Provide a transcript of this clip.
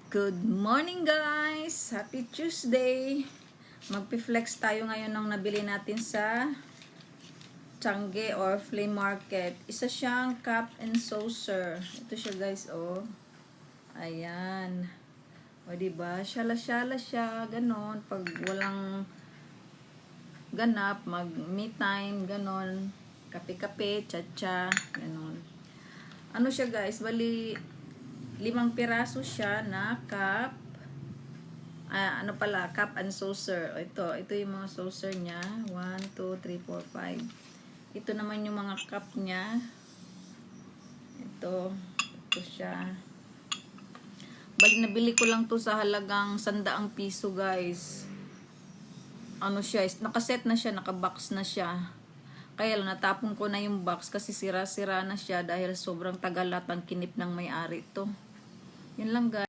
Good morning guys! Happy Tuesday! Magpi-flex tayo ngayon ng nabili natin sa Changi or Flea Market. Isa siyang cup and saucer. Ito siya guys, oh. Ayan. O diba? Syala-syala siya. Ganon. Pag walang ganap, mag me time, ganon. Kape-kape, cha-cha, ganon. Ano siya guys? Bali, 5 piraso siya na cup. Cup and saucer. Ito yung mga saucer niya. 1, 2, 3, 4, 5. Ito naman yung mga cup niya. Ito siya. Bali, nabili ko lang to sa halagang 100 piso, guys. Ano siya, nakaset na siya, nakabox na siya. Kaya lang, natapon ko na yung box kasi sira-sira na siya dahil sobrang tagal at ang kinip ng may-ari to. Yun lang, guys.